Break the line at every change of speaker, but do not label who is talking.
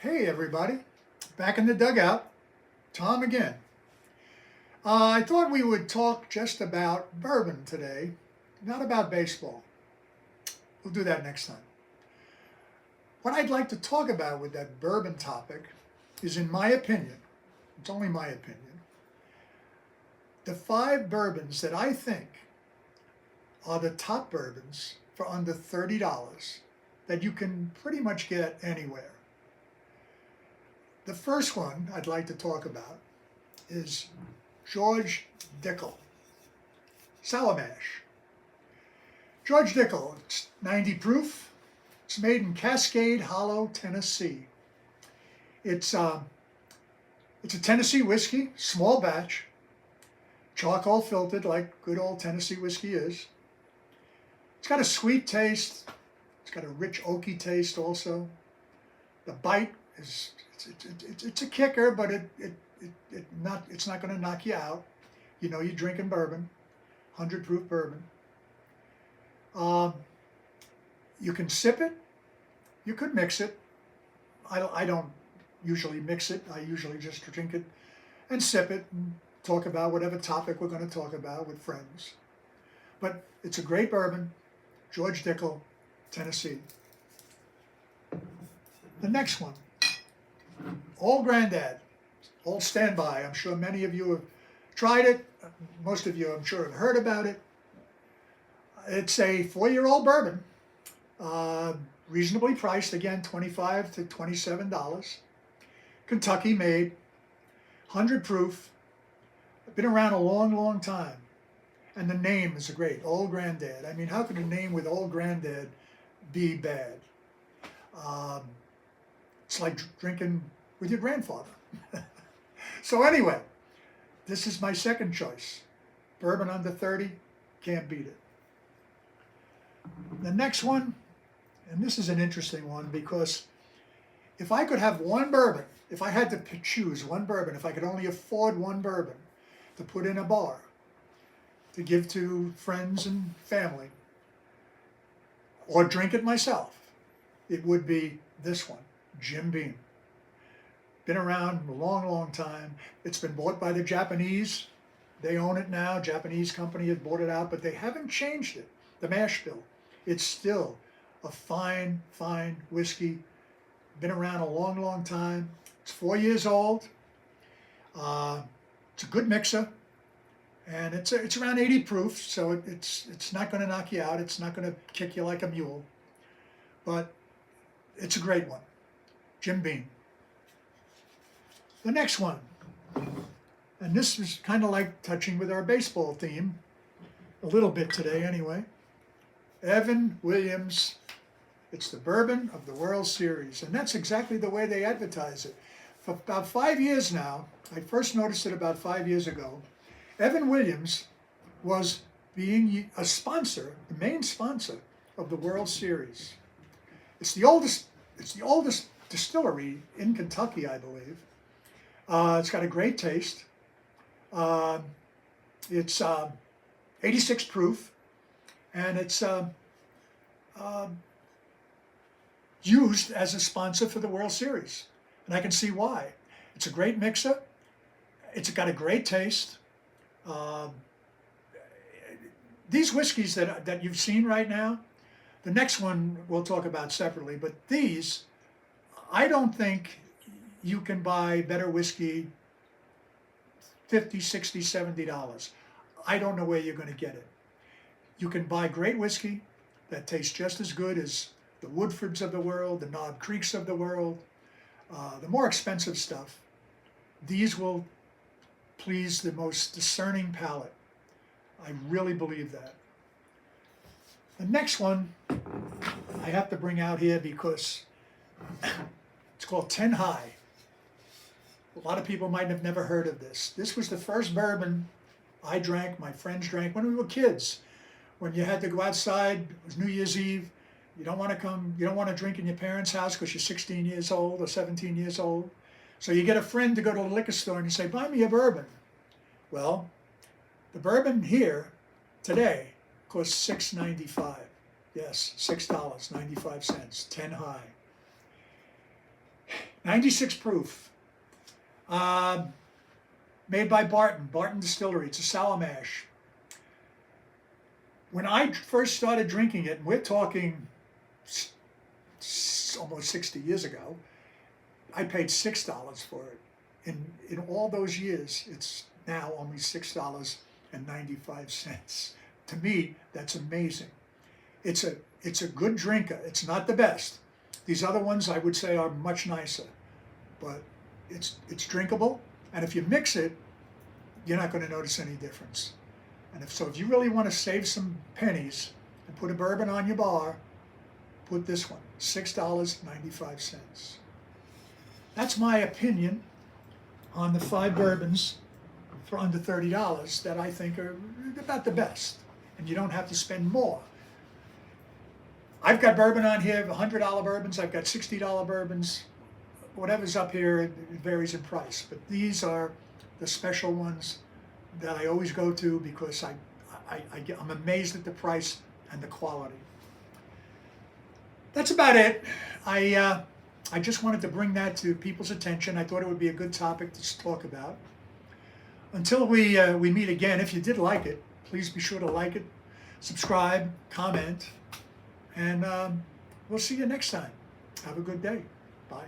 Hey everybody, back in the dugout, Tom again. I thought we would talk just about bourbon today, not about baseball. We'll do that next time. What I'd like to talk about with that bourbon topic is, in my opinion, it's only my opinion, the 5 bourbons that I think are the top bourbons for under $30 that you can pretty much get anywhere. The first one I'd like to talk about is George Dickl, Sour Mash. George Dickl, it's 90 proof. It's made in Cascade Hollow, Tennessee. It's a Tennessee whiskey, small batch, charcoal filtered like good old Tennessee whiskey is. It's got a sweet taste. It's got a rich oaky taste also. The bite is it's a kicker, but it's not going to knock you out. You know you're drinking bourbon, 100 proof bourbon. You can sip it. You could mix it. I don't usually mix it. I usually just drink it and sip it and talk about whatever topic we're going to talk about with friends. But it's a great bourbon, George Dickl, Tennessee. The next one, Old Granddad, Old Standby. I'm sure many of you have tried it. Most of you, I'm sure, have heard about it. It's a 4-year-old bourbon, reasonably priced, again, $25 to $27. Kentucky made, 100 proof, been around a long, long time. And the name is great, Old Granddad. I mean, how could a name with Old Granddad be bad? It's like drinking with your grandfather. So anyway, this is my second choice. Bourbon under 30, can't beat it. The next one, and this is an interesting one because if I could have one bourbon, if I had to choose one bourbon, if I could only afford one bourbon to put in a bar, to give to friends and family, or drink it myself, it would be this one, Jim Beam. Been around a long, long time. It's been bought by the Japanese. They own it now. Japanese company has bought it out, but they haven't changed it, the mash bill. It's still a fine, fine whiskey. Been around a long, long time. It's 4 years old. It's a good mixer. And it's around 80 proof, so it's not going to knock you out. It's not going to kick you like a mule. But it's a great one. Jim Beam. The next one, and this is kind of like touching with our baseball theme, a little bit today anyway. Evan Williams. It's the bourbon of the World Series, and that's exactly the way they advertise it. For about 5 years now, I first noticed it about 5 years ago, Evan Williams was being a sponsor, the main sponsor of the World Series. It's the oldest distillery in Kentucky, I believe. It's got a great taste. It's 86 proof, and it's used as a sponsor for the World Series. And I can see why. It's a great mixer. It's got a great taste. These whiskeys that you've seen right now, the next one we'll talk about separately, but these, I don't think you can buy better whiskey $50, $60, $70. I don't know where you're going to get it. You can buy great whiskey that tastes just as good as the Woodfords of the world, the Knob Creeks of the world, the more expensive stuff. These will please the most discerning palate. I really believe that. The next one I have to bring out here because it's called 10 High. A lot of people might have never heard of this. This was the first bourbon I drank, my friends drank when we were kids. When you had to go outside, it was New Year's Eve. You don't want to drink in your parents' house because you're 16 years old or 17 years old. So you get a friend to go to the liquor store and you say, buy me a bourbon. Well, the bourbon here today costs $6.95. Yes, $6.95, 10 High. 96 proof. Made by Barton Distillery. It's a sour mash. When I first started drinking it, and we're talking almost 60 years ago, I paid $6 for it. In all those years, it's now only $6.95. To me, that's amazing. It's a good drinker. It's not the best. These other ones I would say are much nicer, but it's drinkable. And if you mix it, you're not going to notice any difference. And if you really want to save some pennies and put a bourbon on your bar, put this one, $6.95. That's my opinion on the 5 bourbons for under $30 that I think are about the best. And you don't have to spend more. I've got bourbon on here, $100 bourbons, I've got $60 bourbons. Whatever's up here, it varies in price. But these are the special ones that I always go to because I'm amazed at the price and the quality. That's about it. I just wanted to bring that to people's attention. I thought it would be a good topic to talk about. Until we meet again, if you did like it, please be sure to like it, subscribe, comment, and we'll see you next time. Have a good day. Bye.